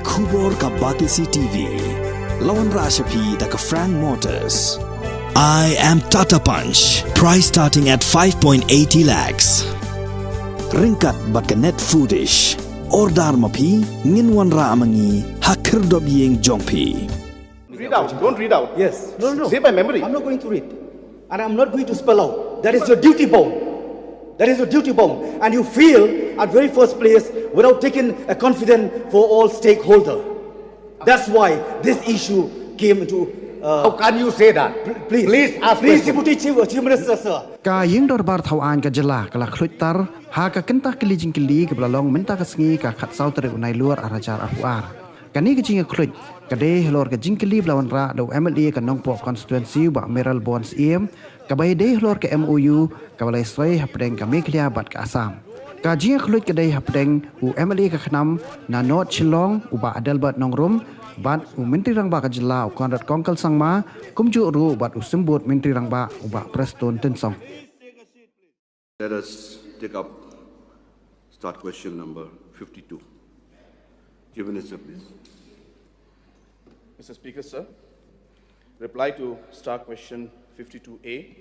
Kubor ka Batisi TV. Lawan Rashapi da ka Frank Motors. I am Tata Punch. Price starting at 5.80 lakhs. Ringkat bat ka net foodish. Ordar mapi nginwan ra amangi hakir dob Ïing jongpi. Read out. Don't read out. Yes. No. Say by memory. I'm not going to read. And I'm not going to spell out. That is your duty bound. That is your duty bound. And you feel at very first place without taking a confidence for all stakeholders. That's why this issue came into... How can you say that? Please ask Please, question. Deputy Chief Minister, sir. Ka Ïing Dorbar Thaw ka jela kala Khluit tar ha ka kenta kili Jingkylli ka blalong menta ka sngi ka khat sau tere unai luar arajar apuar. Kani ka jinga Khluit ka de helor ka Jingkylli blawan ra do MLA ka nongpo constituency ba Meral Bonds ka bai de helor ka MOU ka balai swai Hapdeng ka Meghalaya bat ka Assam. Ka jinga Khluit ka de Hapdeng u MLA ka khnam na not Shillong u ba Adelbert Nongrum bat u Menteri Rangba ka jela u Konrad Kongkal Sangma kumju ru bat u sembut Menteri Rangba u ba Preston Tensong. Let us take up start question number 52. Chief Minister, please. Mr. Speaker, sir. Reply to start question 52A.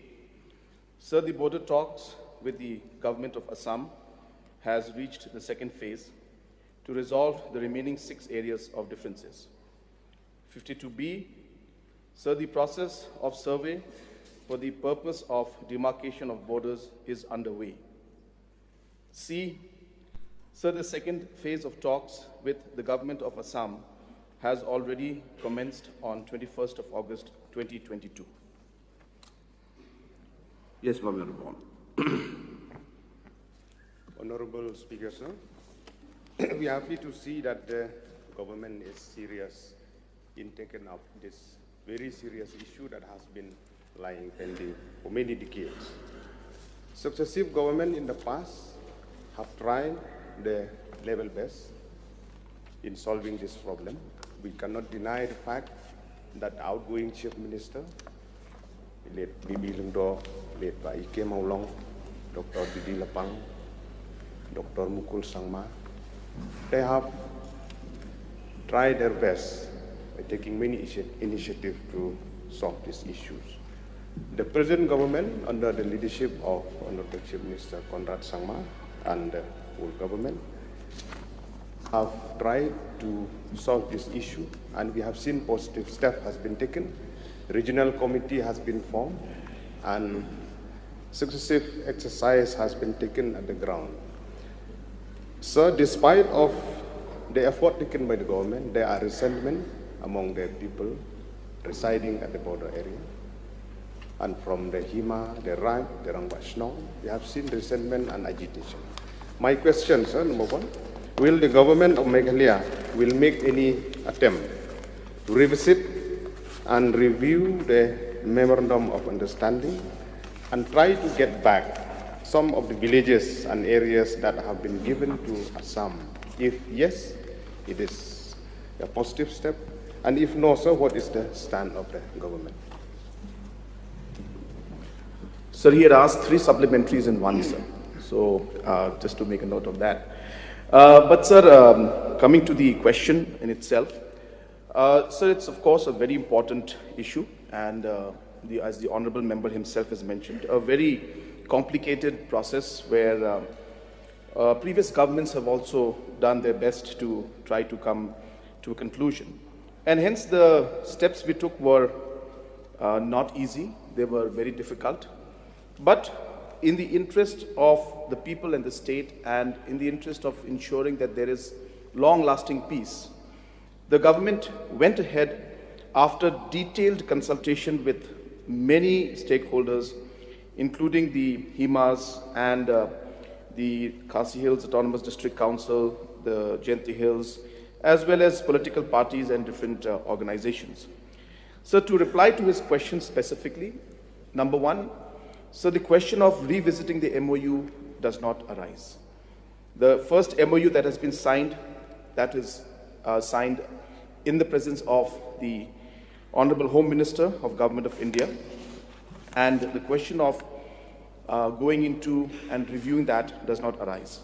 Sir, the border talks with the government of Assam has reached the second phase to resolve the remaining 6 areas of differences. 52B. Sir, the process of survey for the purpose of demarcation of borders is underway. C. Sir, the second phase of talks with the government of Assam has already commenced on 21st of August 2022. Yes, Honorable. Honorable Speaker, sir, we are happy to see that the government is serious in taking up this very serious issue that has been lying pending for many decades. Successive governments in the past have tried their level best in solving this problem. We cannot deny the fact that the outgoing Chief Minister, late Bibi Lungdo, late by Ike Maulong, Dr. Didi Lapang, Dr. Mukul Sangma, they have tried their best by taking many initiatives to solve these issues. The present government, under the leadership of Honorable Chief Minister Konrad Sangma and the whole government, have tried to solve this issue, and we have seen positive steps has been taken. The regional committee has been formed, and successive exercise has been taken at the ground. Sir, despite of the effort taken by the government, there are resentment among the people residing at the border area. And from the Hima, the Rai, the Rangbashnong, we have seen resentment and agitation. My question, sir, number one, will the government of Meghalaya will make any attempt to revisit and review the Memorandum of Understanding and try to get back some of the villages and areas that have been given to Assam? If yes, it is a positive step. And if no, sir, what is the stand of the government? Sir, he had asked 3 supplementaries in one, sir. So just to make a note of that. But sir, coming to the question in itself, sir, it's of course a very important issue, and as the honourable member himself has mentioned, a very complicated process where previous governments have also done their best to try to come to a conclusion. And hence the steps we took were not easy, they were very difficult. But in the interest of the people and the state, and in the interest of ensuring that there is long-lasting peace, the government went ahead after detailed consultation with many stakeholders, including the Himas and the Khasi Hills Autonomous District Council, the Jayantee Hills, as well as political parties and different organizations. So to reply to his question specifically, number one, so the question of revisiting the MOU does not arise. The first MOU that has been signed, that is signed in the presence of the Honorable Home Minister of Government of India, and the question of going into and reviewing that does not arise.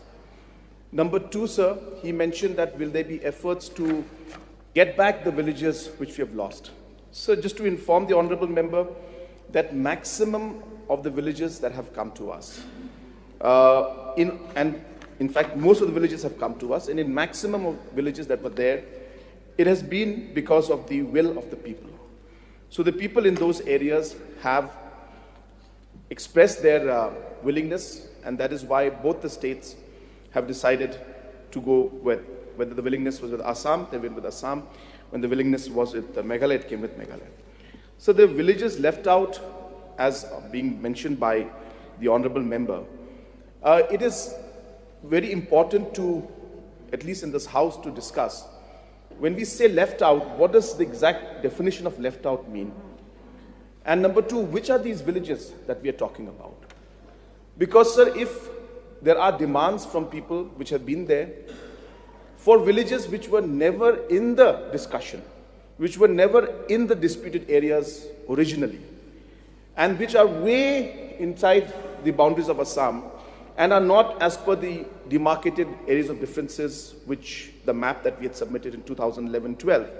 Number two, sir, he mentioned that will there be efforts to get back the villages which we have lost. So just to inform the honorable member that maximum of the villages that have come to us, in fact, most of the villages have come to us, and in maximum of villages that were there, it has been because of the will of the people. So the people in those areas have expressed their willingness, and that is why both the states have decided to go with, whether the willingness was with Assam, they went with Assam. When the willingness was with Meghalaya, it came with Meghalaya. So the villages left out, as being mentioned by the honorable member, it is very important to, at least in this house, to discuss. When we say left out, what does the exact definition of left out mean? And number two, which are these villages that we are talking about? Because, sir, if there are demands from people which have been there for villages which were never in the discussion, which were never in the disputed areas originally, and which are way inside the boundaries of Assam and are not as per the demarcated areas of differences, which the map that we had submitted in 2011-12.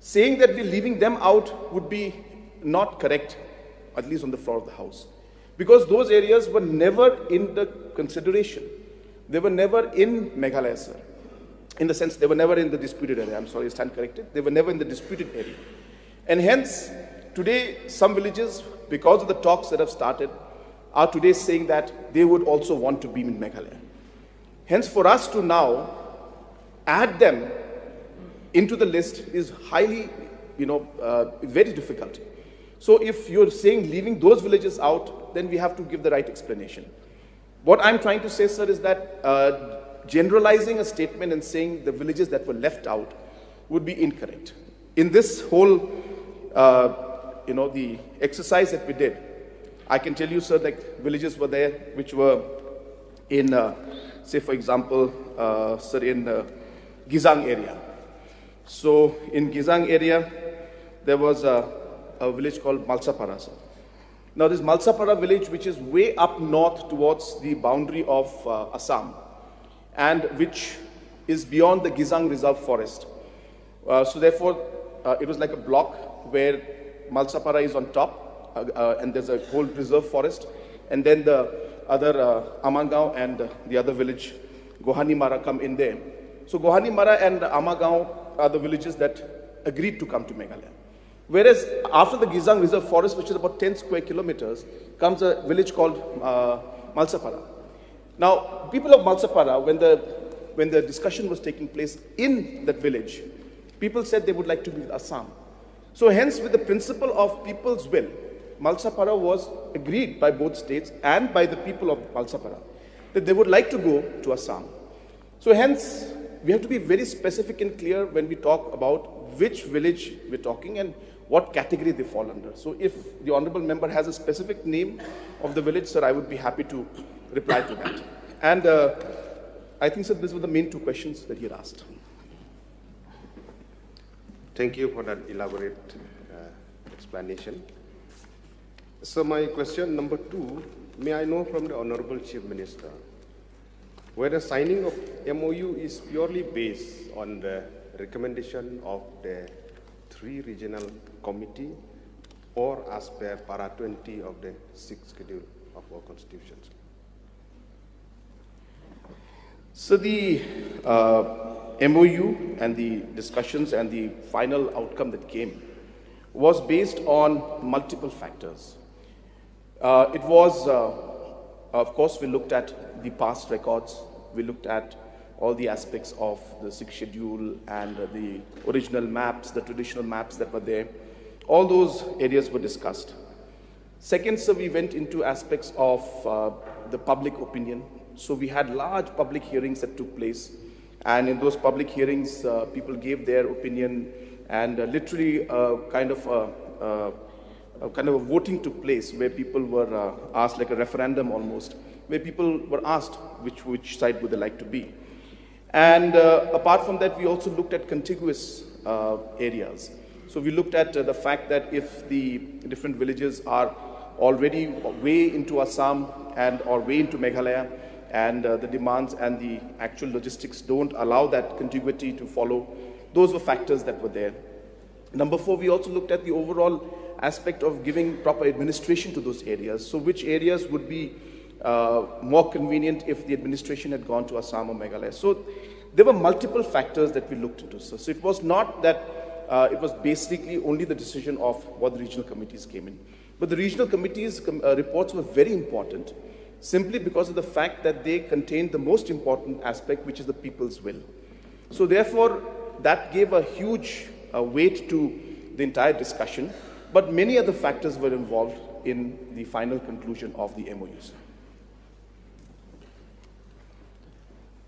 Saying that we're leaving them out would be not correct, at least on the floor of the House. Because those areas were never in the consideration. They were never in Meghalaya, sir. In the sense, they were never in the disputed area. I'm sorry, I stand corrected. They were never in the disputed area. And hence, today, some villages, because of the talks that have started, are today saying that they would also want to be in Meghalaya. Hence, for us to now add them into the list is highly, very difficult. So if you're saying leaving those villages out, then we have to give the right explanation. What I'm trying to say, sir, is that generalizing a statement and saying the villages that were left out would be incorrect. In this whole, the exercise that we did, I can tell you, sir, like villages were there which were in, say, for example, sir, in Gizang area. So in Gizang area, there was a village called Malsapara, sir. Now this Malsapara village, which is way up north towards the boundary of Assam, and which is beyond the Gizang Reserve Forest. So therefore, it was like a block where Malsapara is on top, and there's a whole reserve forest, and then the other Amangao and the other village, Gohanimara, come in there. So Gohanimara and Amangao are the villages that agreed to come to Meghalaya. Whereas after the Gizang Reserve Forest, which is about 10 square kilometers, comes a village called Malsapara. Now, people of Malsapara, when the discussion was taking place in that village, people said they would like to be with Assam. So hence, with the principle of people's will, Malsapara was agreed by both states and by the people of Malsapara that they would like to go to Assam. So hence, we have to be very specific and clear when we talk about which village we're talking and what category they fall under. So if the honorable member has a specific name of the village, sir, I would be happy to reply to that. And I think, sir, these were the main two questions that he had asked. Thank you for that elaborate explanation. So my question number two, may I know from the Honorable Chief Minister, whether signing of MOU is purely based on the recommendation of the 3 regional committee or as per para 20 of the 6th schedule of our constitution? So the MOU and the discussions and the final outcome that came was based on multiple factors. It was, of course, we looked at the past records, we looked at all the aspects of the 6th schedule and the original maps, the traditional maps that were there. All those areas were discussed. Second, sir, we went into aspects of the public opinion. So we had large public hearings that took place. And in those public hearings, people gave their opinion, and literally kind of a voting took place where people were asked, like a referendum almost, where people were asked which side would they like to be. And apart from that, we also looked at contiguous areas. So we looked at the fact that if the different villages are already way into Assam and or way into Meghalaya, and the demands and the actual logistics don't allow that contiguity to follow. Those were factors that were there. Number 4, we also looked at the overall aspect of giving proper administration to those areas. So which areas would be more convenient if the administration had gone to Assam or Meghalaya. So there were multiple factors that we looked into. So it was not that it was basically only the decision of what the regional committees came in. But the regional committees' reports were very important simply because of the fact that they contained the most important aspect, which is the people's will. So therefore, that gave a huge weight to the entire discussion, but many other factors were involved in the final conclusion of the MOUs.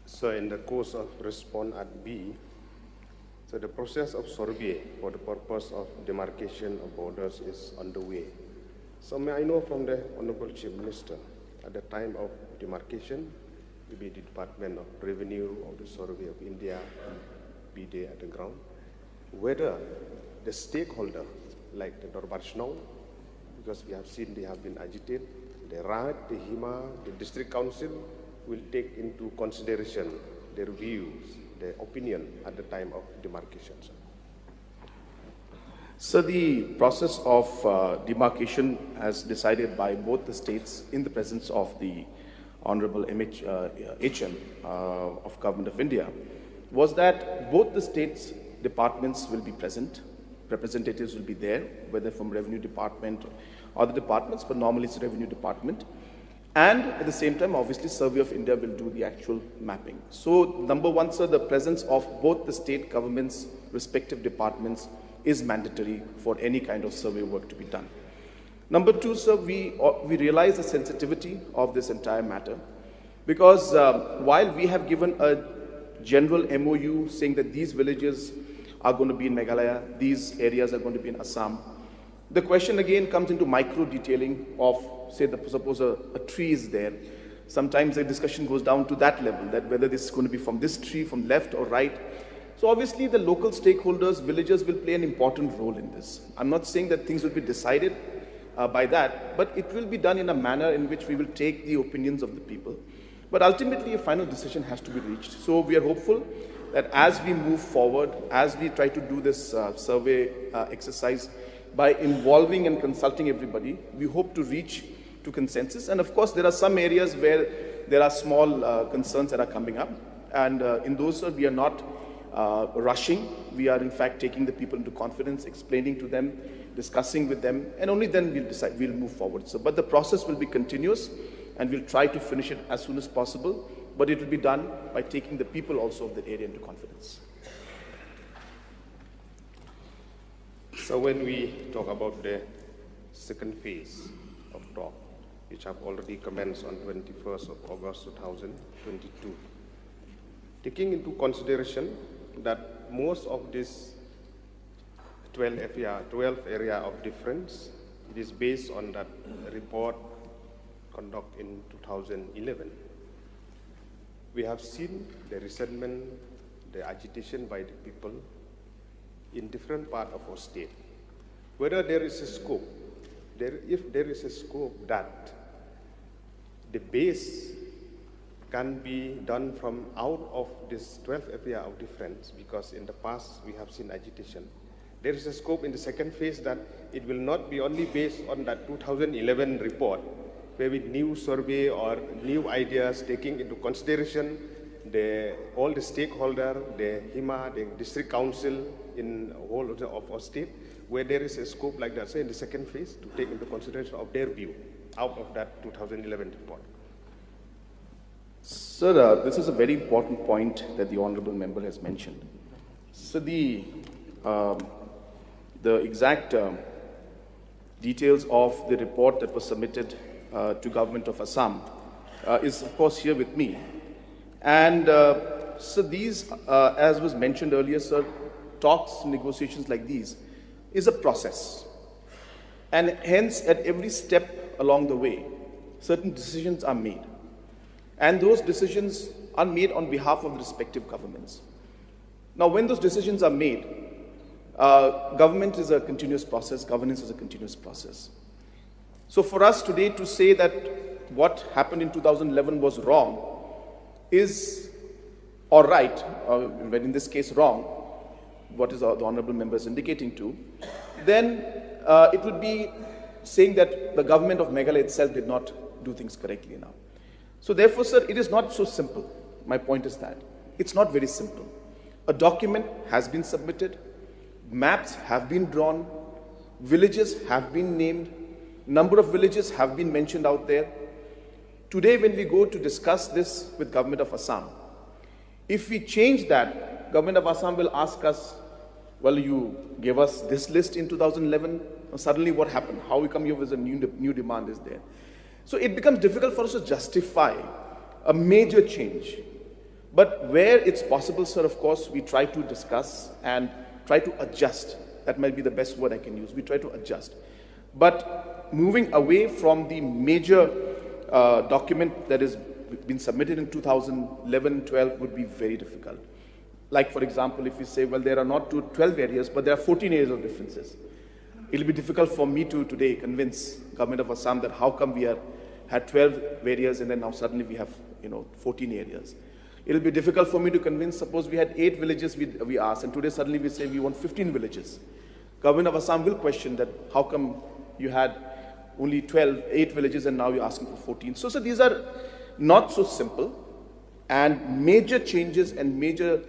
So in the course of response at B, so the process of survey for the purpose of demarcation of borders is underway. So may I know from the Honorable Chief Minister, at the time of demarcation, maybe the Department of Revenue or the Survey of India be there at the ground, whether the stakeholder, like the Dorbar, because we have seen they have been agitated, the RAD, the HIMA, the District Council will take into consideration their views, their opinion at the time of demarcation. So the process of demarcation, as decided by both the states in the presence of the Honorable HM of Government of India, was that both the states' departments will be present, representatives will be there, whether from Revenue Department or other departments, but normally it's Revenue Department. And at the same time, obviously, Survey of India will do the actual mapping. So number 1, sir, the presence of both the state governments' respective departments is mandatory for any kind of survey work to be done. Number 2, sir, we realize the sensitivity of this entire matter because while we have given a general MOU saying that these villages are going to be in Meghalaya, these areas are going to be in Assam, the question again comes into micro detailing of, say, suppose a tree is there. Sometimes the discussion goes down to that level, that whether this is going to be from this tree, from left or right. So obviously the local stakeholders, villagers will play an important role in this. I'm not saying that things will be decided by that, but it will be done in a manner in which we will take the opinions of the people. But ultimately a final decision has to be reached. So we are hopeful that as we move forward, as we try to do this survey exercise, by involving and consulting everybody, we hope to reach to consensus. And of course, there are some areas where there are small concerns that are coming up. And in those, we are not rushing. We are in fact taking the people into confidence, explaining to them, discussing with them, and only then we'll decide, we'll move forward. So, but the process will be continuous, and we'll try to finish it as soon as possible, but it will be done by taking the people also of the area into confidence. So when we talk about the second phase of Thaw, which have already commenced on 21st of August 2022, taking into consideration that most of this 12 area of difference, it is based on that report conducted in 2011. We have seen the resentment, the agitation by the people in different parts of our state. Whether there is a scope, if there is a scope that the base can be done from out of this 12 area of difference, because in the past we have seen agitation. There is a scope in the second phase that it will not be only based on that 2011 report, where with new survey or new ideas taking into consideration all the stakeholders, the HIMA, the district council in whole of our state, where there is a scope like that, say in the second phase, to take into consideration of their view out of that 2011 report. Sir, this is a very important point that the honourable member has mentioned. So the exact details of the report that was submitted to Government of Assam is of course here with me. And so these, as was mentioned earlier, sir, talks, negotiations like these is a process. And hence, at every step along the way, certain decisions are made. And those decisions are made on behalf of the respective governments. Now, when those decisions are made, government is a continuous process, governance is a continuous process. So for us today to say that what happened in 2011 was wrong is all right, when in this case wrong, what is the honorable member is indicating to, then it would be saying that the government of Meghalaya itself did not do things correctly now. So therefore, sir, it is not so simple. My point is that it's not very simple. A document has been submitted, maps have been drawn, villages have been named, number of villages have been mentioned out there. Today, when we go to discuss this with government of Assam, if we change that, government of Assam will ask us, well, you gave us this list in 2011, suddenly what happened? How come you have a new demand is there? So it becomes difficult for us to justify a major change. But where it's possible, sir, of course, we try to discuss and try to adjust. That might be the best word I can use. We try to adjust. But moving away from the major document that has been submitted in 2011-12 would be very difficult. Like, for example, if we say, well, there are not 12 areas, but there are 14 areas of differences. It will be difficult for me to today convince government of Assam that how come we had 12 areas and then now suddenly we have 14 areas. It will be difficult for me to convince, suppose we had 8 villages we asked, and today suddenly we say we want 15 villages. Government of Assam will question that how come you had only 8 villages and now you're asking for 14. So these are not so simple, and major changes and major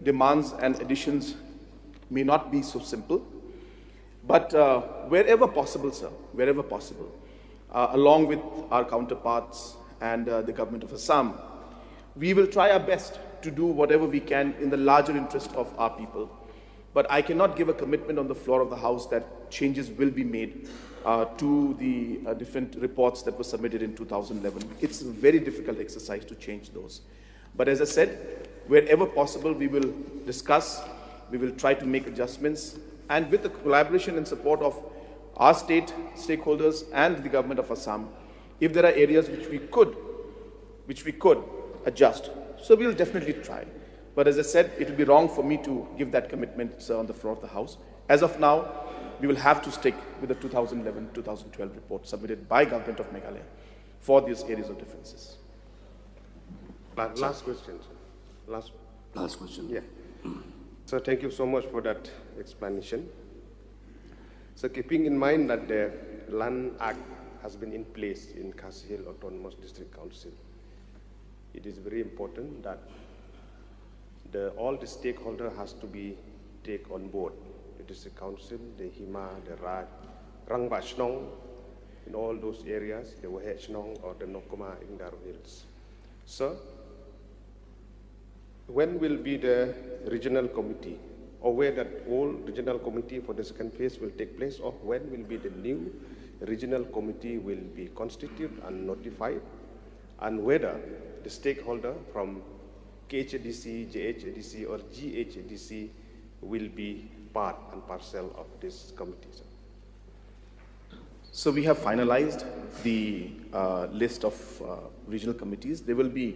demands and additions may not be so simple. But wherever possible, sir, wherever possible, along with our counterparts and the government of Assam, we will try our best to do whatever we can in the larger interest of our people. But I cannot give a commitment on the floor of the House that changes will be made to the different reports that were submitted in 2011. It's a very difficult exercise to change those. But as I said, wherever possible, we will discuss, we will try to make adjustments, and with the collaboration and support of our state stakeholders and the government of Assam, if there are areas which we could adjust, so we'll definitely try. But as I said, it will be wrong for me to give that commitment, sir, on the floor of the House. As of now, we will have to stick with the 2011-2012 report submitted by government of Meghalaya for these areas of differences. Last question, sir. Last question. Yeah. So thank you so much for that explanation. So keeping in mind that the Land Act has been in place in Khasi Hill Autonomous District Council, it is very important that all the stakeholders has to be take on board. The district council, the Hima, the Raj, Rangba Shnong, in all those areas, the Wahet Shnong or the Nokoma in Daru Hills. So, when will be the regional committee, or where that all regional committee for the second phase will take place, or when will be the new regional committee will be constituted and notified, and whether the stakeholder from KHADC, JHADC, or GHADC will be part and parcel of this committee. So we have finalized the list of regional committees. There will be,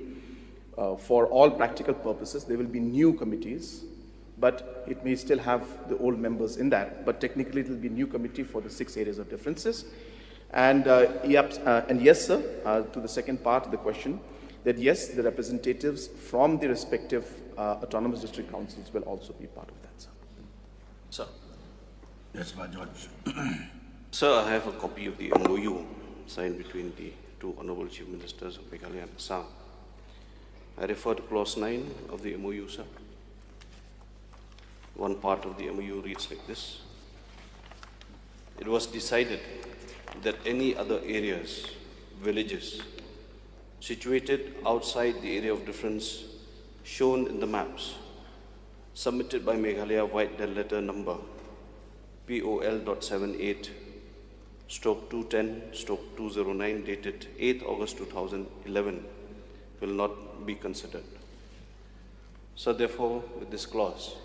for all practical purposes, there will be new committees, but it may still have the old members in that. But technically, it will be a new committee for the 6 areas of differences. And yes, sir, to the second part of the question, that yes, the representatives from the respective autonomous district councils will also be part of that, sir. Sir. Yes, my George. Sir, I have a copy of the MOU signed between the 2 Honorable Chief Ministers of Meghalaya and Assam. I refer to clause 9 of the MOU, sir. One part of the MOU reads like this. It was decided that any other areas, villages, situated outside the area of difference shown in the maps submitted by Meghalaya White Dead Letter number POL.78/210/209 dated 8th August 2011 will not be considered. So therefore, with this clause,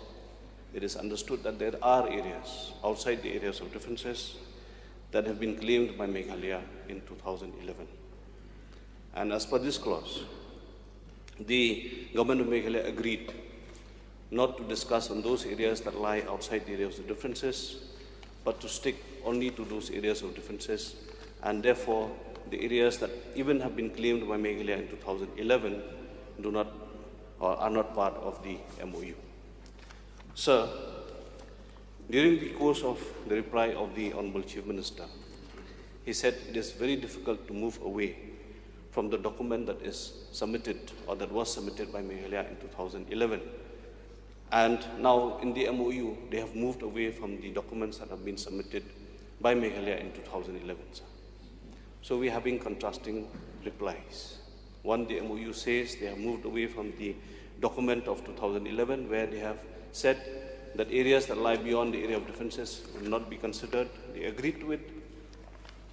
it is understood that there are areas outside the areas of differences that have been claimed by Meghalaya in 2011. And as per this clause, the government of Meghalaya agreed not to discuss on those areas that lie outside the areas of differences, but to stick only to those areas of differences. And therefore, the areas that even have been claimed by Meghalaya in 2011 do not or are not part of the MOU. Sir, during the course of the reply of the Honorable Chief Minister, he said it is very difficult to move away from the document that is submitted or that was submitted by Meghalaya in 2011. And now in the MOU, they have moved away from the documents that have been submitted by Meghalaya in 2011. Sir. So we are having contrasting replies. One, the MOU says they have moved away from the document of 2011 where they have said that areas that lie beyond the area of differences will not be considered. They agreed to it.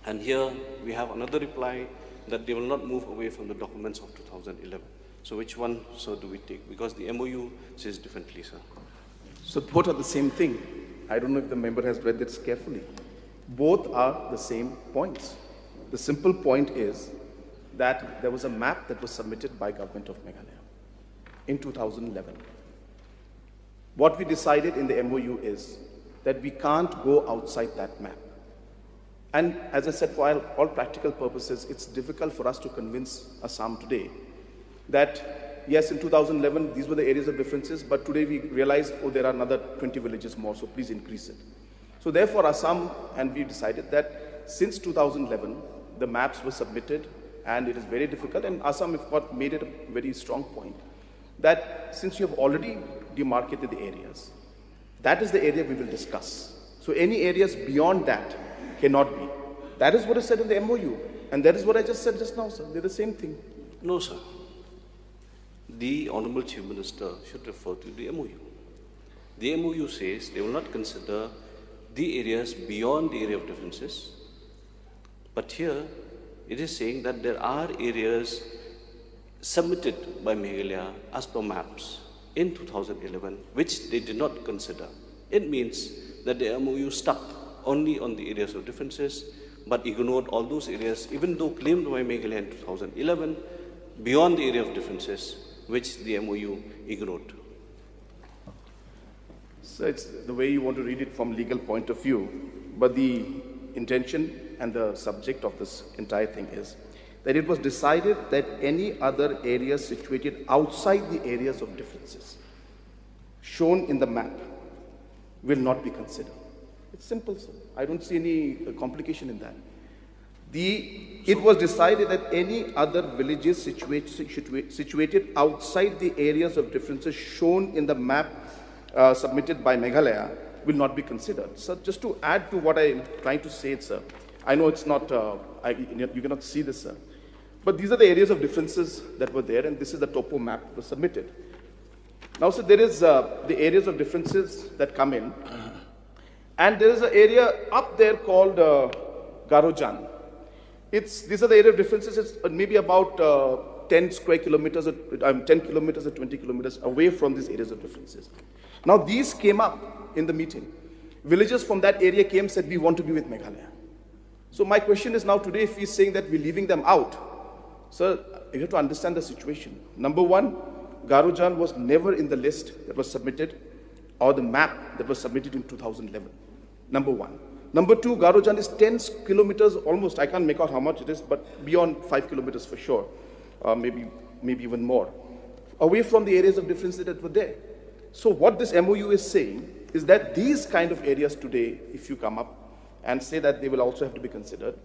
And here we have another reply that they will not move away from the documents of 2011. So which one, sir, do we take? Because the MOU says differently, sir. So both are the same thing. I don't know if the member has read this carefully. Both are the same points. The simple point is that there was a map that was submitted by Government of Meghalaya in 2011. What we decided in the MOU is that we can't go outside that map. And as I said, for all practical purposes, it's difficult for us to convince Assam today that, yes, in 2011, these were the areas of differences, but today we realized, oh, there are another 20 villages more, so please increase it. So therefore, Assam, and we decided that since 2011, the maps were submitted, and it is very difficult, and Assam made it a very strong point, that since you have already demarcated the areas, that is the area we will discuss. So any areas beyond that cannot be. That is what is said in the MOU. And that is what I just said just now, sir. They're the same thing. No, sir. The Honorable Chief Minister should refer to the MOU. The MOU says they will not consider the areas beyond the area of differences. But here, it is saying that there are areas submitted by Meghalaya as per maps in 2011, which they did not consider. It means that the MOU stuck only on the areas of differences, but ignored all those areas, even though claimed by Meghalaya in 2011, beyond the area of differences, which the MOU ignored. So it's the way you want to read it from legal point of view, but the intention and the subject of this entire thing is that it was decided that any other areas situated outside the areas of differences shown in the map will not be considered. It's simple, sir. I don't see any complication in that. It was decided that any other villages situated outside the areas of differences shown in the map submitted by Meghalaya will not be considered. So just to add to what I'm trying to say, sir, I know it's not, you cannot see this, sir, but these are the areas of differences that were there, and this is the topo map that was submitted. Now, sir, there is the areas of differences that come in, and there is an area up there called Garojan. These are the area of differences. It's maybe about 10 square kilometers, 10 kilometers or 20 kilometers away from these areas of differences. Now, these came up in the meeting. Villagers from that area came and said, we want to be with Meghalaya. So my question is now today, if he's saying that we're leaving them out, sir, you have to understand the situation. Number one, Garojan was never in the list that was submitted or the map that was submitted in 2011. Number one. Number two, Garojan is 10 kilometers almost, I can't make out how much it is, but beyond 5 kilometers for sure, maybe even more, away from the areas of differences that were there. So what this MOU is saying is that these kind of areas today, if you come up and say that they will also have to be considered,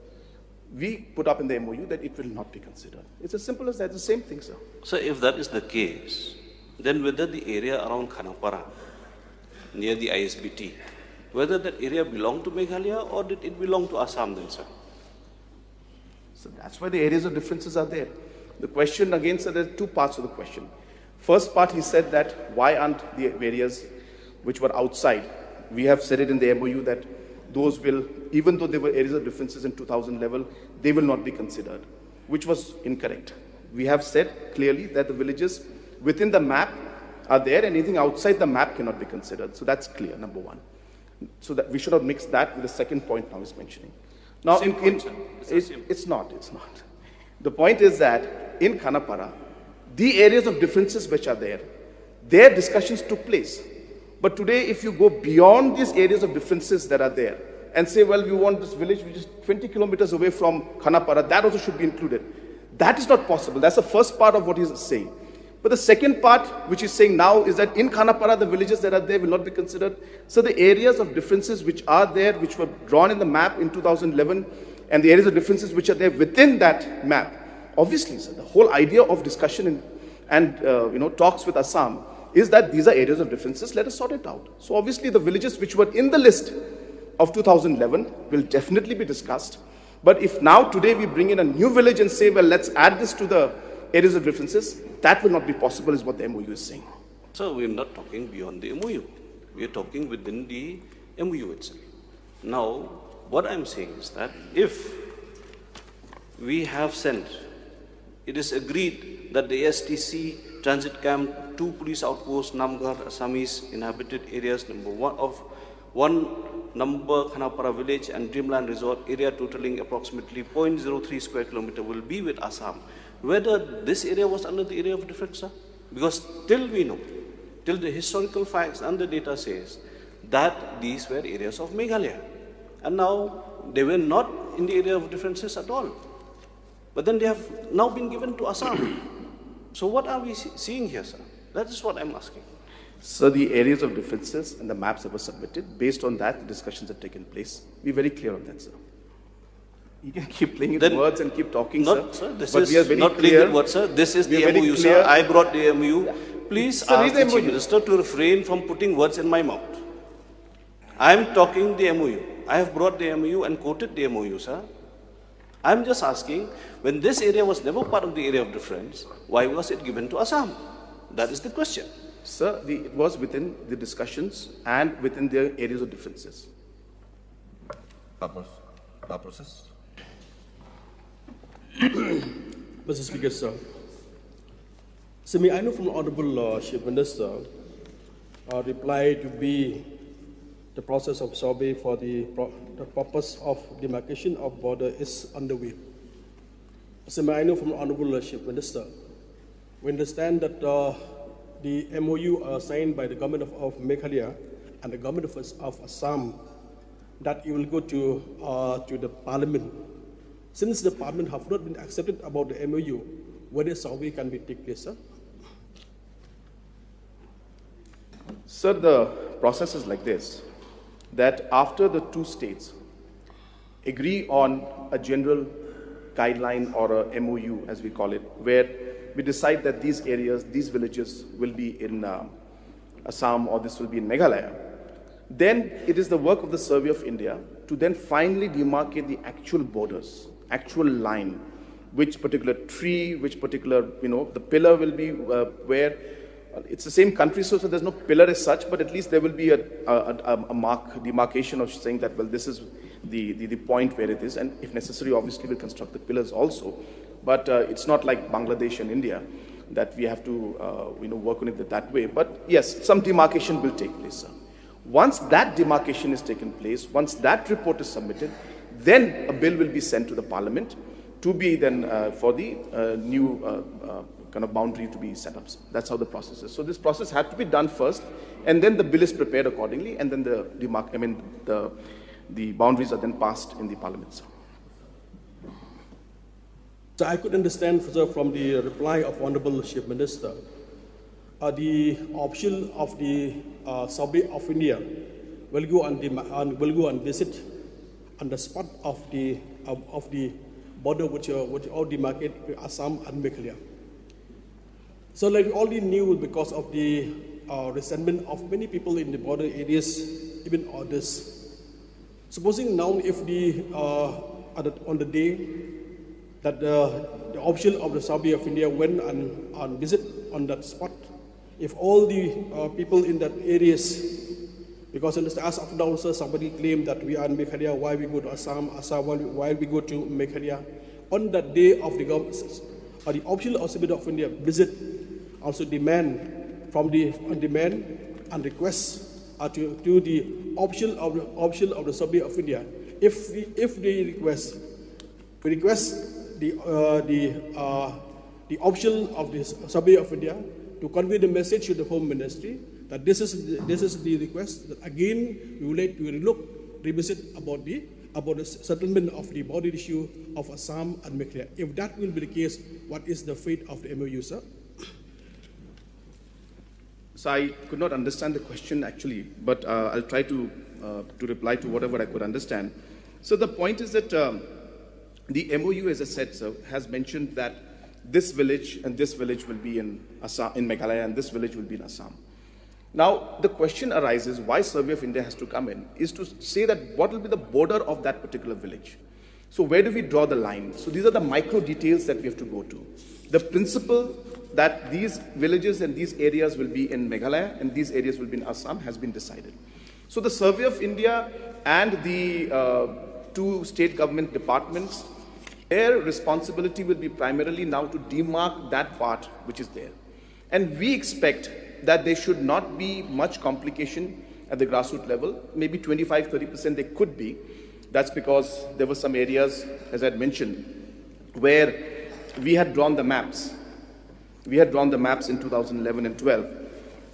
we put up in the MOU that it will not be considered. It's as simple as that. It's the same thing, sir. So if that is the case, then whether the area around Khanapara, near the ISBT, whether that area belonged to Meghalaya or did it belong to Assam then, sir? So that's why the areas of differences are there. The question again, sir, there are two parts of the question. First part, he said that why aren't the areas which were outside? We have said it in the MOU that those will, even though there were areas of differences in 2011, they will not be considered, which was incorrect. We have said clearly that the villages within the map are there and anything outside the map cannot be considered. So that's clear, number one. So that we should have mixed that with the second point now he's mentioning. Now, it's not. The point is that in Khanapara, the areas of differences which are there, their discussions took place. But today, if you go beyond these areas of differences that are there and say, well, we want this village which is 20 kilometers away from Khanapara, that also should be included. That is not possible. That's the first part of what he's saying. But the second part, which is saying now, is that in Khanapara, the villages that are there will not be considered. So the areas of differences which are there, which were drawn in the map in 2011, and the areas of differences which are there within that map, obviously, sir, the whole idea of discussion and talks with Assam is that these are areas of differences. Let us sort it out. So obviously, the villages which were in the list of 2011 will definitely be discussed. But if now today we bring in a new village and say, well, let's add this to the areas of differences, that will not be possible, is what the MOU is saying. So we're not talking beyond the MOU. We're talking within the MOU itself. Now, what I'm saying is that if we have sent, it is agreed that the ASTC transit camp, 2 police outposts, Namgar, Assamese inhabited areas, number 1 number Khanapara village and Dreamland Resort area totaling approximately 0.03 square kilometer will be with Assam. Whether this area was under the area of difference, sir? Because till we know, till the historical facts and the data says that these were areas of Meghalaya. And now they were not in the area of differences at all. But then they have now been given to Assam. So what are we seeing here, sir? That is what I'm asking. So the areas of differences and the maps that were submitted, based on that, the discussions have taken place. Be very clear on that, sir. You can keep playing with words and keep talking, sir. This is not playing with words, sir. This is the MOU, sir. I brought the MOU. Yeah. Please ask the Chief Minister to refrain from putting words in my mouth. I am talking the MOU. I have brought the MOU and quoted the MOU, sir. I am just asking, when this area was never part of the area of difference, why was it given to Assam? That is the question. Sir, it was within the discussions and within the areas of differences. Process. Mr. Speaker, sir. So may I know from the Honorable Chief Minister reply to be the process of survey for the purpose of demarcation of border is underway. So may I know from the Honorable Chief Minister, we understand that the MOU signed by the government of Meghalaya and the government of Assam, that it will go to the Parliament. Since the Parliament have not been accepted about the MOU, whether survey can be take place, sir? Sir, the process is like this, that after the 2 states agree on a general guideline or a MOU, as we call it, where we decide that these areas, these villages will be in Assam or this will be in Meghalaya, then it is the work of the Survey of India to then finally demarcate the actual borders, actual line, which particular tree, which particular, the pillar will be where, it's the same country, so there's no pillar as such, but at least there will be a mark, demarcation of saying that, well, this is the point where it is, and if necessary, obviously we'll construct the pillars also. But it's not like Bangladesh and India that we have to work on it that way. But yes, some demarcation will take place, sir. Once that demarcation is taken place, once that report is submitted, then a bill will be sent to the Parliament to be then for the new kind of boundary to be set up. That's how the process is. So this process had to be done first, and then the bill is prepared accordingly, and then the boundaries are then passed in the Parliament, sir. So I could understand, sir, from the reply of Honorable Chief Minister, the option of the Survey of India will go and visit on the spot of the border which all demarcate Assam and Meghalaya. So like we already knew, because of the resentment of many people in the border areas, even others. Supposing now if on the day that the option of the Survey of India went and visit on that spot, if all the people in that areas, because as of now, sir, somebody claimed that we are in Meghalaya, why we go to Assam, why we go to Meghalaya. On that day of the option of Survey of India visit, also demand and request to the option of the Survey of India. If they request the option of the Survey of India to convey the message to the Home Ministry that this is the request, that again we would like to revisit about the settlement of the border issue of Assam and Meghalaya. If that will be the case, what is the fate of the MOU, sir? So I could not understand the question actually, but I'll try to reply to whatever I could understand. So the point is that the MOU, as I said, sir, has mentioned that this village and this village will be in Assam, in Meghalaya, and this village will be in Assam. Now, the question arises why Survey of India has to come in is to say that what will be the border of that particular village. So where do we draw the line? So these are the micro details that we have to go to. The principle that these villages and these areas will be in Meghalaya and these areas will be in Assam has been decided. So the Survey of India and the two state government departments, their responsibility will be primarily now to demark that part which is there. And we expect that there should not be much complication at the grassroots level. Maybe 25-30% there could be. That's because there were some areas, as I had mentioned, where we had drawn the maps. We had drawn the maps in 2011 and 12.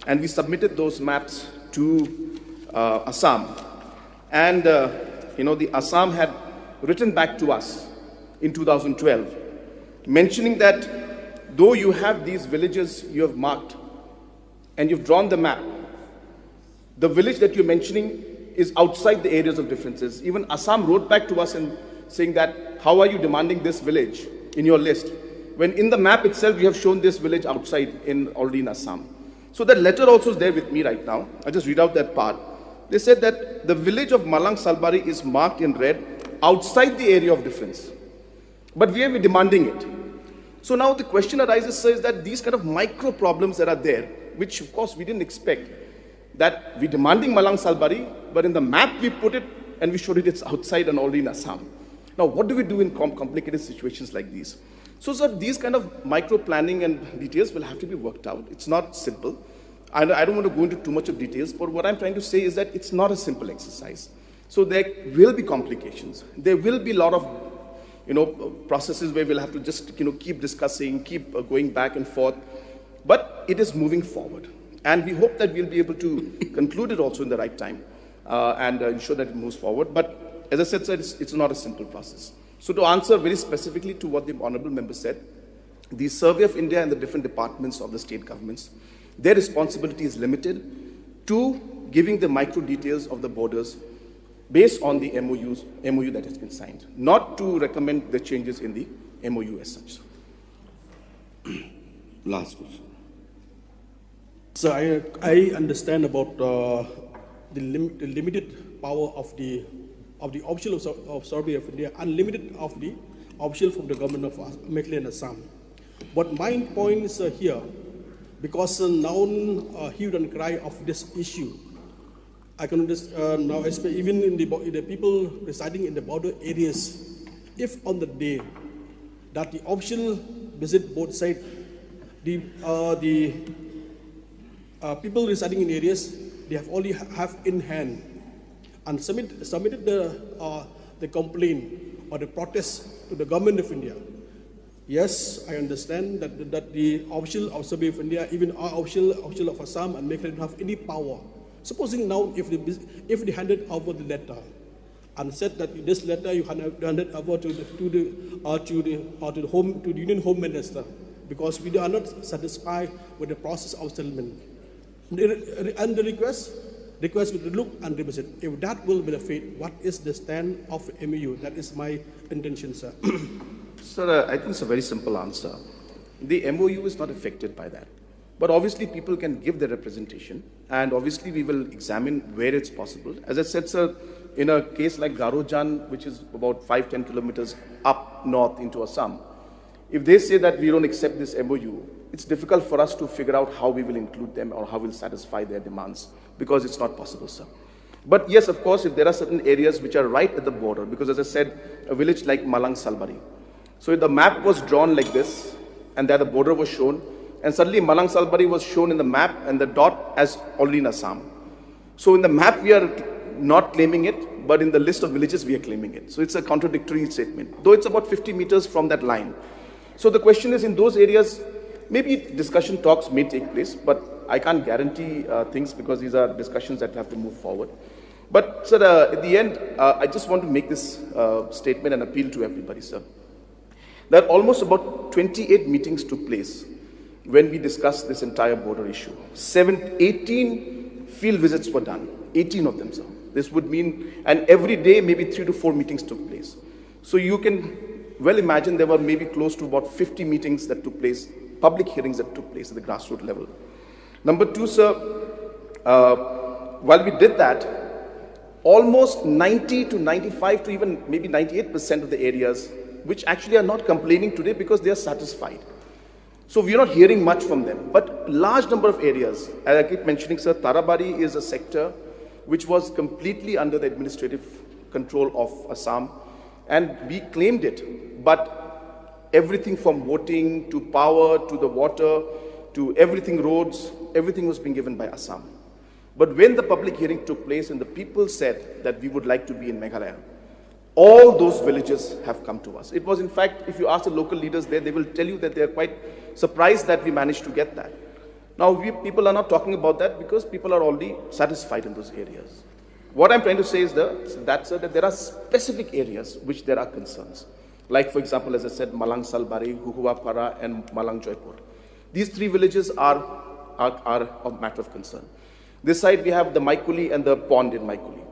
And we submitted those maps to Assam. And, the Assam had written back to us in 2012, mentioning that though you have these villages you have marked and you've drawn the map, the village that you're mentioning is outside the areas of differences. Even Assam wrote back to us and saying that, how are you demanding this village in your list, when in the map itself you have shown this village outside already in Assam. So that letter also is there with me right now. I'll just read out that part. They said that the village of Malang Salbari is marked in red outside the area of difference, but we are demanding it. So now the question arises, sir, is that these kind of micro problems that are there, which of course we didn't expect, that we're demanding Malang Salbari, but in the map we put it and we showed it's outside and already in Assam. Now what do we do in complicated situations like these? So sir, these kind of micro planning and details will have to be worked out. It's not simple. I don't want to go into too much of details, but what I'm trying to say is that it's not a simple exercise. So there will be complications. There will be a lot of processes where we'll have to just keep discussing, keep going back and forth. But it is moving forward. And we hope that we'll be able to conclude it also in the right time and ensure that it moves forward. But as I said, sir, it's not a simple process. So to answer very specifically to what the Honorable Member said, the Survey of India and the different departments of the state governments, their responsibility is limited to giving the micro details of the borders based on the MOU that has been signed, not to recommend the changes in the MOU as such. Last question. So I understand about the limited power of the official of Survey of India, unlimited of the official from the government of Meghalaya and Assam. But my point is here, because now hue and cry of this issue, I can understand now, even in the people residing in the border areas, if on the day that the official visit both sides, the people residing in areas, they have only have in hand and submitted the complaint or the protest to the government of India. Yes, I understand that the official of Survey of India, even our official of Assam and Meghalaya, don't have any power. Supposing now, if they handed over the letter and said that this letter you handed over to the Union Home Minister, because we are not satisfied with the process of settlement, and the request will look and revisit. If that will be the fate, what is the stand of MOU? That is my intention, sir. Sir, I think it's a very simple answer. The MOU is not affected by that. But obviously people can give their representation, and obviously we will examine where it's possible. As I said, sir, in a case like Garojan, which is about 5-10 kilometers up north into Assam, if they say that we don't accept this MOU, it's difficult for us to figure out how we will include them or how we'll satisfy their demands, because it's not possible, sir. But yes, of course, if there are certain areas which are right at the border, because as I said, a village like Malang Salbari. So if the map was drawn like this, and there the border was shown, and suddenly Malang Salbari was shown in the map and the dot as already in Assam. So in the map we are not claiming it, but in the list of villages we are claiming it. So it's a contradictory statement, though it's about 50 meters from that line. So the question is, in those areas, maybe discussion talks may take place, but I can't guarantee things, because these are discussions that have to move forward. But sir, at the end, I just want to make this statement and appeal to everybody, sir. That almost about 28 meetings took place when we discussed this entire border issue. 18 field visits were done, 18 of them, sir. This would mean, and every day maybe 3 to 4 meetings took place. So you can well imagine there were maybe close to about 50 meetings that took place, public hearings that took place at the grassroots level. Number two, sir, while we did that, almost 90 to 95 to even maybe 98% of the areas which actually are not complaining today because they are satisfied. So we are not hearing much from them. But large number of areas, as I keep mentioning, sir, Tarabari is a sector which was completely under the administrative control of Assam, and we claimed it. But everything from voting to power to the water to everything, roads, everything was being given by Assam. But when the public hearing took place and the people said that we would like to be in Meghalaya, all those villages have come to us. It was, in fact, if you ask the local leaders there, they will tell you that they are quite surprised that we managed to get that. Now, people are not talking about that because people are already satisfied in those areas. What I'm trying to say is that there are specific areas which there are concerns. Like, for example, as I said, Malang Salbari, Huhuapara, and Malang Joypur. These 3 villages are a matter of concern. This side, we have the Maikuli and the pond in Maikuli.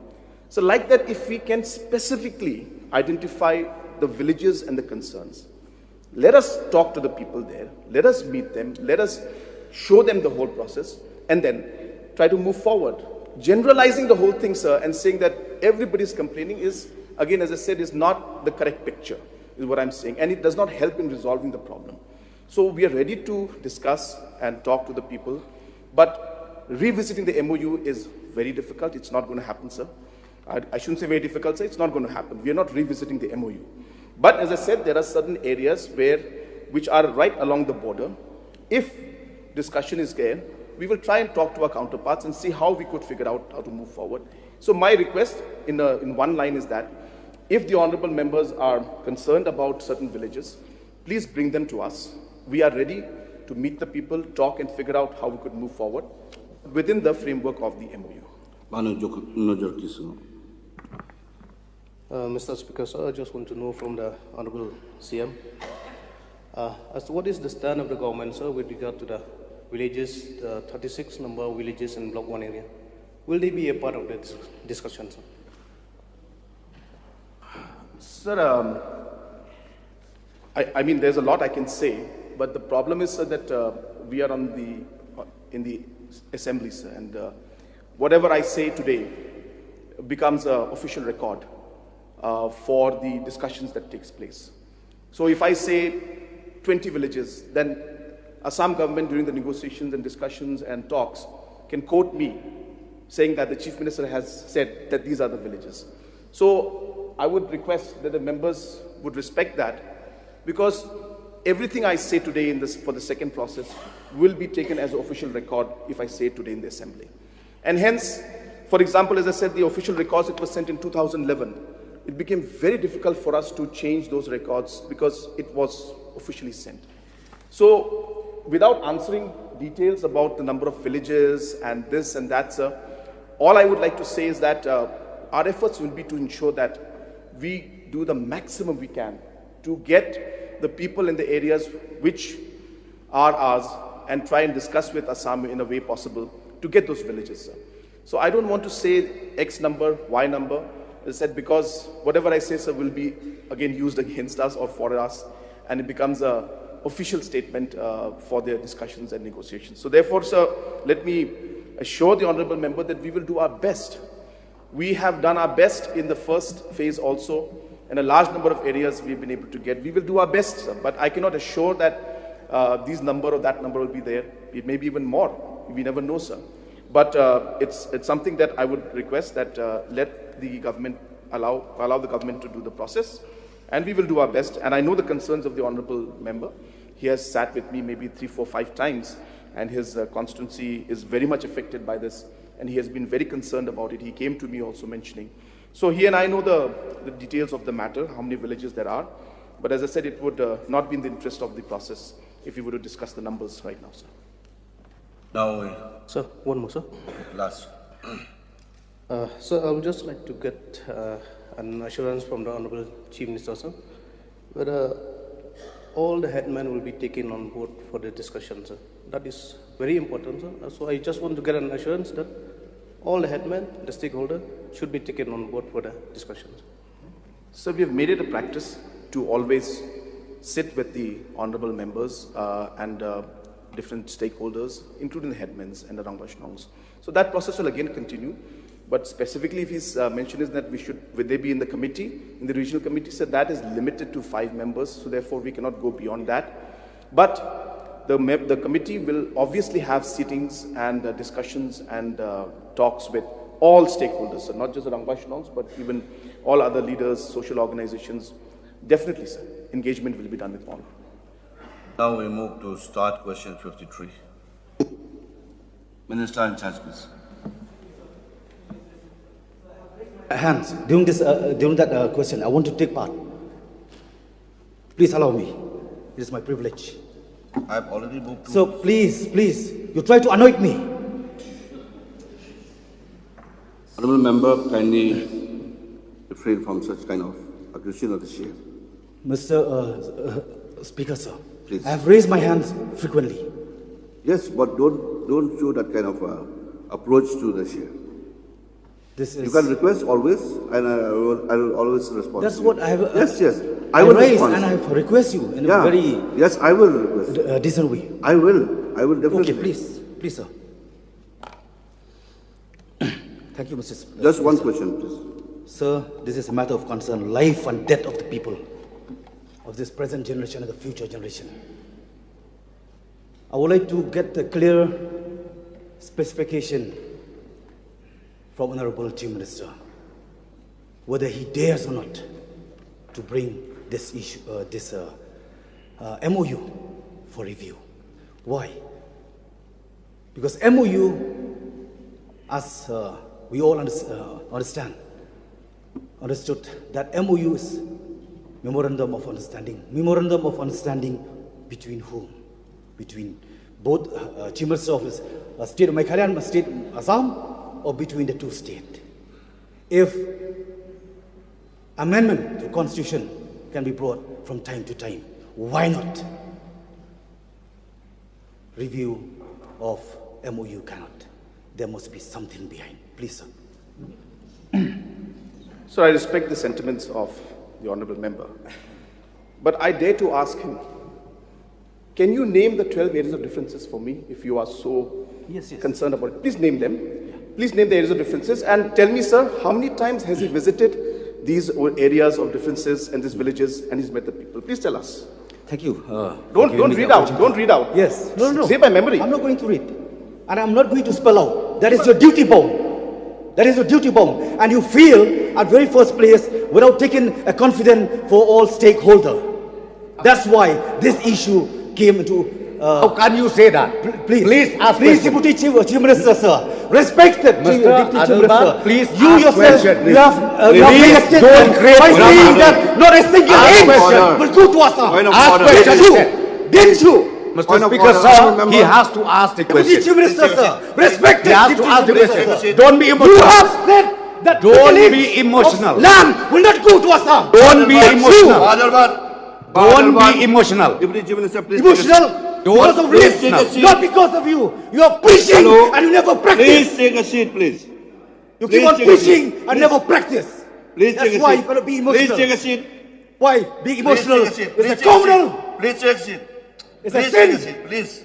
So like that, if we can specifically identify the villages and the concerns, let us talk to the people there, let us meet them, let us show them the whole process, and then try to move forward. Generalizing the whole thing, sir, and saying that everybody is complaining is, again, as I said, is not the correct picture, is what I'm saying, and it does not help in resolving the problem. So we are ready to discuss and talk to the people, but revisiting the MOU is very difficult. It's not going to happen, sir. I shouldn't say very difficult, sir. It's not going to happen. We are not revisiting the MOU. But as I said, there are certain areas which are right along the border. If discussion is there, we will try and talk to our counterparts and see how we could figure out how to move forward. So my request in one line is that if the honorable members are concerned about certain villages, please bring them to us. We are ready to meet the people, talk and figure out how we could move forward within the framework of the MOU. Mr. Speaker, sir, I just want to know from the Honorable CM, as to what is the stand of the government, sir, with regard to the villages, the 36 number of villages in Block 1 area. Will they be a part of this discussion, sir? Sir, I mean, there's a lot I can say, but the problem is, sir, that we are in the assembly, sir, and whatever I say today becomes an official record for the discussions that takes place. So if I say 20 villages, then Assam government during the negotiations and discussions and talks can quote me saying that the Chief Minister has said that these are the villages. So I would request that the members would respect that, because everything I say today for the second process will be taken as an official record if I say it today in the assembly. And hence, for example, as I said, the official records, it was sent in 2011. It became very difficult for us to change those records because it was officially sent. So without answering details about the number of villages and this and that, sir, all I would like to say is that our efforts will be to ensure that we do the maximum we can to get the people in the areas which are ours and try and discuss with Assam in a way possible to get those villages, sir. So I don't want to say X number, Y number, as I said, because whatever I say, sir, will be again used against us or for us, and it becomes an official statement for their discussions and negotiations. So therefore, sir, let me assure the honorable member that we will do our best. We have done our best in the first phase also, and a large number of areas we've been able to get. We will do our best, sir, but I cannot assure that these number or that number will be there. It may be even more. We never know, sir. But it's something that I would request that let the government allow the government to do the process, and we will do our best. And I know the concerns of the honorable member. He has sat with me maybe 3, 4, 5 times, and his constituency is very much affected by this, and he has been very concerned about it. He came to me also mentioning. So he and I know the details of the matter, how many villages there are. But as I said, it would not be in the interest of the process if we were to discuss the numbers right now, sir. Now, Sir, one more, sir. last. Sir, I would just like to get an assurance from the Honorable Chief Minister, sir, whether all the headmen will be taken on board for the discussion, sir. That is very important, sir. So I just want to get an assurance that all the headmen, the stakeholder, should be taken on board for the discussions. So we have made it a practice to always sit with the honorable members and different stakeholders, including the headmen and the Rangbashnongs. So that process will again continue. But specifically, if his mention is that will they be in the committee, in the regional committee, so that is limited to 5 members. So therefore, we cannot go beyond that. But the committee will obviously have sittings and discussions and talks with all stakeholders, so not just the Rangbashnongs, but even all other leaders, social organizations. Definitely, sir, engagement will be done with all. Now we move to start question 53. Minister in charge, please. Hands, during that question, I want to take part. Please allow me. It is my privilege. I have already moved to... So please, you try to annoy me. Honourable member, kindly refrain from such kind of aggression of the chair. Mr. Speaker, sir, Please. I have raised my hands frequently. Yes, but don't show that kind of approach to the chair. You can request always, and I will always respond. That's what I have. Yes. I will raise respond. and I request you in a very. Yes, I will request. Decent way. I will definitely. Okay, please, sir. Thank you, Mr. Speaker. Just one question, please. Sir, this is a matter of concern, life and death of the people, of this present generation and the future generation. I would like to get a clear specification from Honorable Chief Minister, whether he dares or not to bring this issue, MOU for review. Why? Because MOU, as we all understood that MOU is Memorandum of Understanding. Memorandum of Understanding between whom? Between both Chief Minister of the State of Meghalaya and State Assam, or between the two states. If amendment to Constitution can be brought from time to time, why not review of MOU cannot? There must be something behind. Please, sir. So I respect the sentiments of the honorable member, but I dare to ask him, can you name the 12 areas of differences for me if you are so concerned about it? Please name them. Please name the areas of differences and tell me, sir, how many times has he visited these areas of differences and these villages and he's met the people? Please tell us. Thank you. Don't read out. Don't read out. Yes. No. Say by memory. I'm not going to read. And I'm not going to spell out. That is your duty bound. That is your duty bound. And you feel at very first place without taking a confidence for all stakeholders. That's why this issue came into... How can you say that? Please ask Deputy Chief Minister, sir. Respected Deputy Chief Minister. Please you yourself, you have made a don't statement create by saying drama. that not a single inch will go to Assam. Didn't you? Mr. Speaker, sir, he has to ask the question. Deputy Chief Minister, sir. Respected He has to ask the question. Don't be emotional. You have said that don't be emotional. Land will not go to Assam. Don't be emotional. Don't be emotional. Deputy Chief Minister, please. Emotional? Because of this, not because of you. You are preaching and you never practice. Please take a seat, please. You keep on preaching and never practice. Please That's take a why seat. you're going to be emotional. Please take a seat. Why? Being emotional Please take a seat. is a Please take a criminal. seat. Please take a seat. It's a Please take a sin. seat.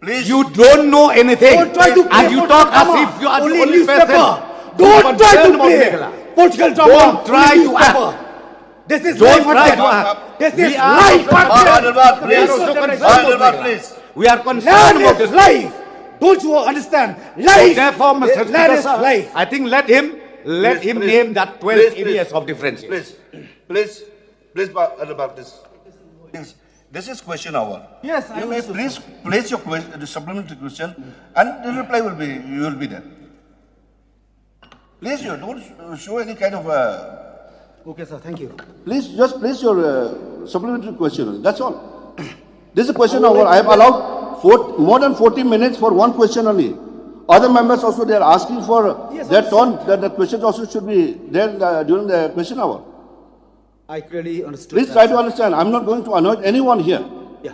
Please. You don't know anything. Don't try to play and you talk as if you are the only newspaper. person. Don't try to play political drama. Don't try to act. This is Don't life try and to death. act. This is We are life and death. Please. We are concerned Land about is this. life. Don't you understand? So Life. therefore, Mr. Land Speaker, is sir, life. I think let him Please. name that 12 areas of differences. Please, about this. This is question hour. Yes, I You may understand. please place your question, the supplementary question, and the reply you will be there. Please, you don't show any kind of. Okay, sir. Thank you. Please just place your supplementary question. That's all. This is a question hour. I have allowed more than 40 minutes for one question only. Other members also they are asking for their turn. That the questions also should be there during the question hour. I clearly understood. Please try to understand. I'm not going to annoy anyone here. Yeah.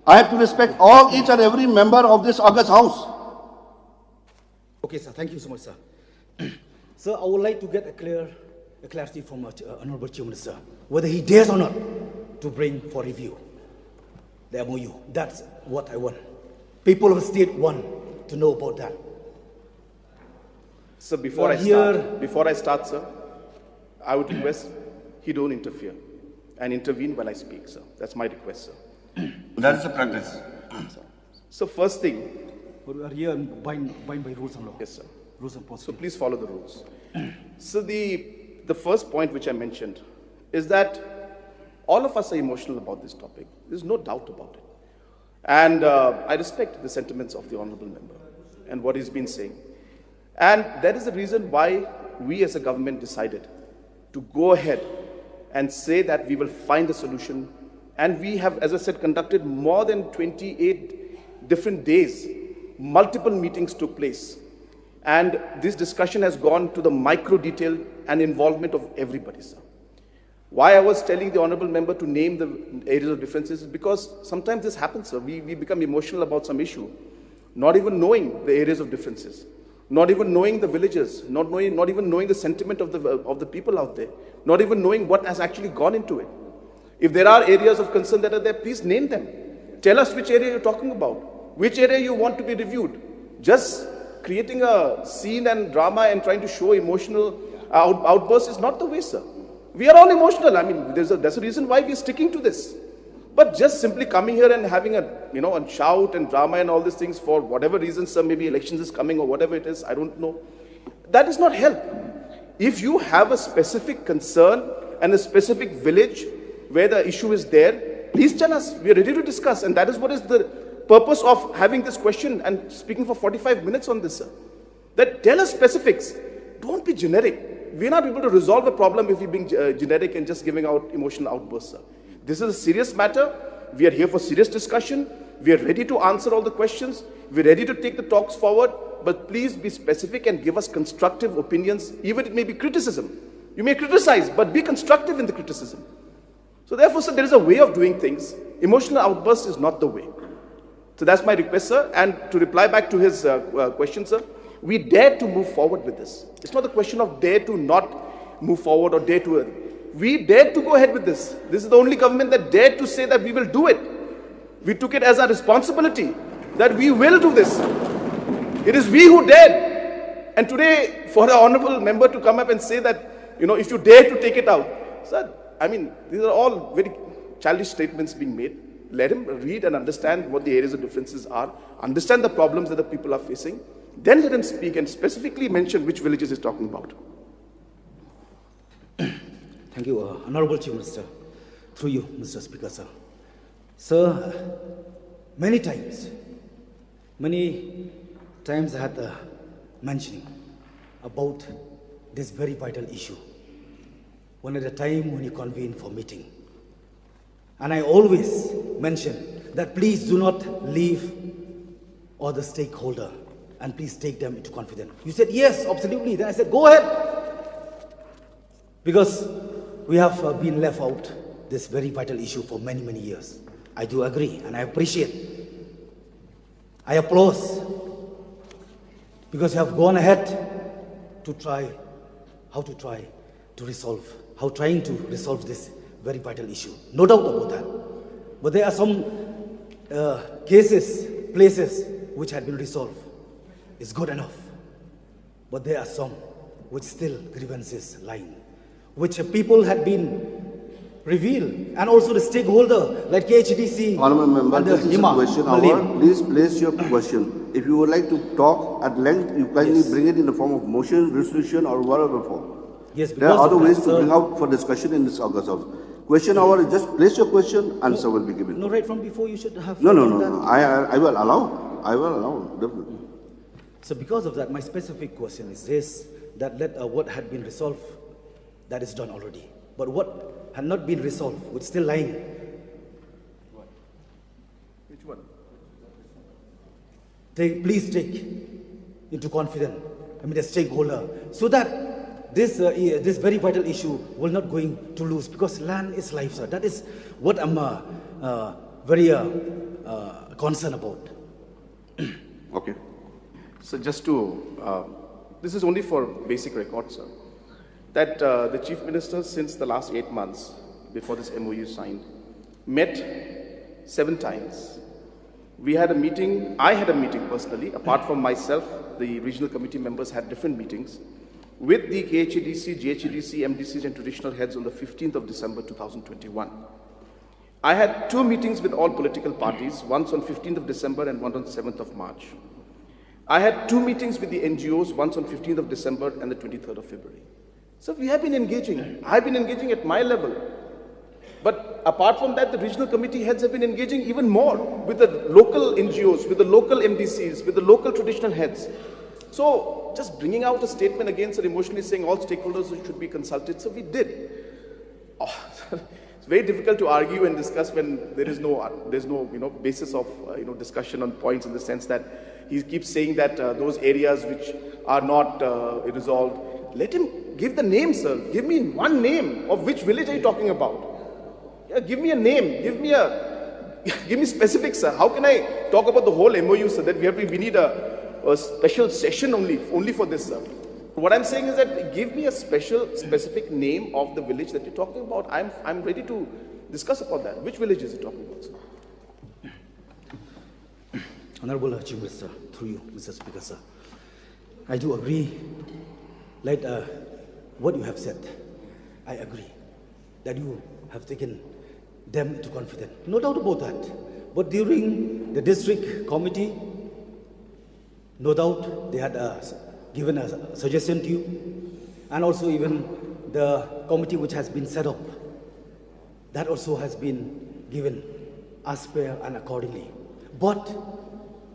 I have to respect each and every member of this August House. Okay, sir. Thank you so much, sir. Sir, I would like to get a clarity from Honorable Chief Minister, whether he dares or not to bring for review the MOU. That's what I want. People of the state want to know about that. So before I start, sir, I would request he don't interfere and intervene when I speak, sir. That's my request, sir. That is the practice. So first thing. But we are here bind by rules and law. Yes, sir. Rules and policy. So please follow the rules. So the first point which I mentioned is that all of us are emotional about this topic. There's no doubt about it. And I respect the sentiments of the honorable member and what he's been saying. And that is the reason why we as a government decided to go ahead and say that we will find a solution. And we have, as I said, conducted more than 28 different days. Multiple meetings took place. And this discussion has gone to the micro detail and involvement of everybody, sir. Why I was telling the honorable member to name the areas of differences is because sometimes this happens, sir. We become emotional about some issue, not even knowing the areas of differences, not even knowing the villages, not even knowing the sentiment of the people out there, not even knowing what has actually gone into it. If there are areas of concern that are there, please name them. Tell us which area you're talking about, which area you want to be reviewed. Just creating a scene and drama and trying to show emotional outbursts is not the way, sir. We are all emotional. I mean, that's a reason why we're sticking to this. But just simply coming here and having a shout and drama and all these things for whatever reason, sir, maybe elections is coming or whatever it is, I don't know. That does not help. If you have a specific concern and a specific village where the issue is there, please tell us. We are ready to discuss. And that is what is the purpose of having this question and speaking for 45 minutes on this, sir. That tell us specifics. Don't be generic. We're not able to resolve a problem if we're being generic and just giving out emotional outbursts, sir. This is a serious matter. We are here for serious discussion. We are ready to answer all the questions. We're ready to take the talks forward. But please be specific and give us constructive opinions. Even it may be criticism. You may criticize, but be constructive in the criticism. So therefore, sir, there is a way of doing things. Emotional outbursts is not the way. So that's my request, sir. And to reply back to his question, sir, we dare to move forward with this. It's not a question of dare to not move forward or dare to. We dared to go ahead with this. This is the only government that dared to say that we will do it. We took it as a responsibility that we will do this. It is we who dared. And today, for the honorable member to come up and say that, if you dare to take it out, sir, I mean, these are all very childish statements being made. Let him read and understand what the areas of differences are, understand the problems that the people are facing, then let him speak and specifically mention which villages he's talking about. Thank you, Honorable Chief Minister. Through you, Mr. Speaker, sir. Sir, many times I had mentioning about this very vital issue. One at a time when you convene for meeting. And I always mention that please do not leave all the stakeholder and please take them into confidence. You said, yes, absolutely. Then I said, go ahead. Because we have been left out this very vital issue for many, many years. I do agree and I appreciate. I applaud because you have gone ahead to trying to resolve this very vital issue. No doubt about that. But there are some places which had been resolved. It's good enough. But there are some which still grievances lying, which people had been revealed, and also the stakeholder like KHDC. Honorable Member, this is a question hour. Please place your question. If you would like to talk at length, you kindly bring it in the form of motion, resolution, or whatever form. Yes, there are other ways to bring out for discussion in this August House. Question hour is just place your question, answer will be given. No, right from before you should have. No. I will allow. Definitely. So because of that, my specific question is this: that what had been resolved, that is done already. But what had not been resolved, which is still lying. Which one? Please take into confidence, the stakeholder, so that this very vital issue will not going to lose, because land is life, sir. That is what I'm very concerned about. Okay. So just to, this is only for basic record, sir, that the Chief Minister, since the last 8 months before this MOU signed, met 7 times. We had a meeting, I had a meeting personally, apart from myself, the regional committee members had different meetings with the KHEDC, GHEDC, MDCs and traditional heads on the 15th of December 2021. I had 2 meetings with all political parties, once on 15th of December and one on 7th of March. I had 2 meetings with the NGOs, once on 15th of December and the 23rd of February. So we have been engaging. I've been engaging at my level. But apart from that, the regional committee heads have been engaging even more with the local NGOs, with the local MDCs, with the local traditional heads. So just bringing out a statement against and emotionally saying all stakeholders should be consulted, so we did. Oh, it's very difficult to argue and discuss when there's no basis of discussion on points, in the sense that he keeps saying that those areas which are not resolved, let him give the name, sir. Give me one name of which village are you talking about. Yeah, give me a name. Give me specifics, sir. How can I talk about the whole MOU, sir? That we need a special session only for this, sir. What I'm saying is that give me a specific name of the village that you're talking about. I'm ready to discuss about that. Which village is he talking about, sir? Honorable Chief Minister, through you, Mr. Speaker, sir, I do agree. Like what you have said, I agree that you have taken them into confidence. No doubt about that. But during the district committee, no doubt they had given a suggestion to you, and also even the committee which has been set up, that also has been given as per and accordingly. But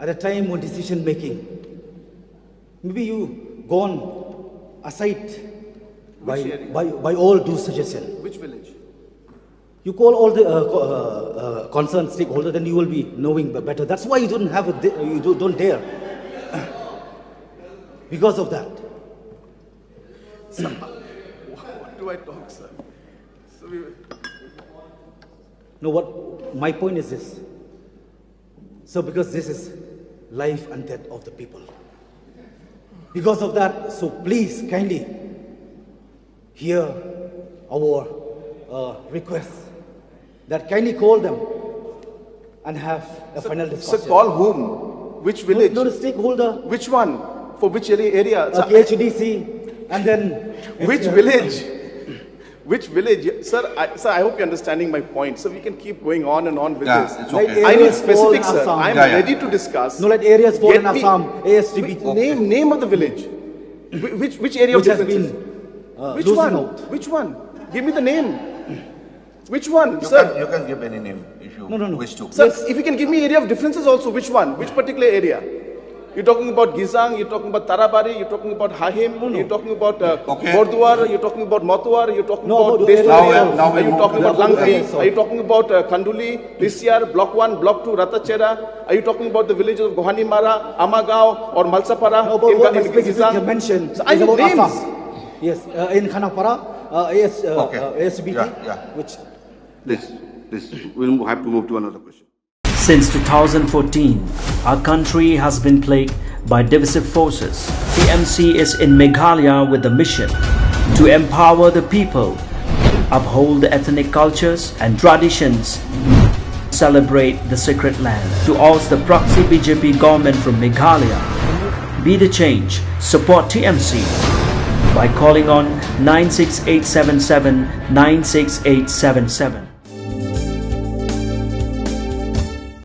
at a time when decision making, maybe you gone aside by all those suggestions. Which village? You call all the concerned stakeholders, then you will be knowing better. That's why you don't have you don't dare. Because of that. Sir, what do I talk, sir? No, what my point is this. So because this is life and death of the people. Because of that, so please kindly hear our request that kindly call them and have a final discussion. So call whom? Which village? No, the stakeholder. Which one? For which area? KHDC, and then... Which village? Which village? Sir, I hope you're understanding my point. So we can keep going on and on with this. It's okay. I need specifics, sir. I'm ready to discuss. No, like areas fall in Assam, ASTB. Okay. Name of the village. Which area of differences? Which one? Which one? Give me the name. Which one, sir? You can give any name if you wish to. Sir, if you can give me area of differences also, which one? Which particular area? You're talking about Gizang, you're talking about Tarabari, you're talking about Hahim, you're talking about Borduar, you're talking about Matuar, you're talking about Deswar, are you talking about Langri, are you talking about Kanduli, Risyar, Block 1, Block 2, Ratachera, are you talking about the villages of Gohanimara, Amagao or Malsapara? No, but in Gizang? You mentioned so I need names. Assam. Yes, in Khanapara, ASBT, which... Please, we'll have to move to another question. Since 2014, our country has been plagued by divisive forces. TMC is in Meghalaya with the mission to empower the people, uphold the ethnic cultures and traditions, celebrate the sacred land. To urge the proxy BJP government from Meghalaya, be the change, support TMC by calling on 96877 96877.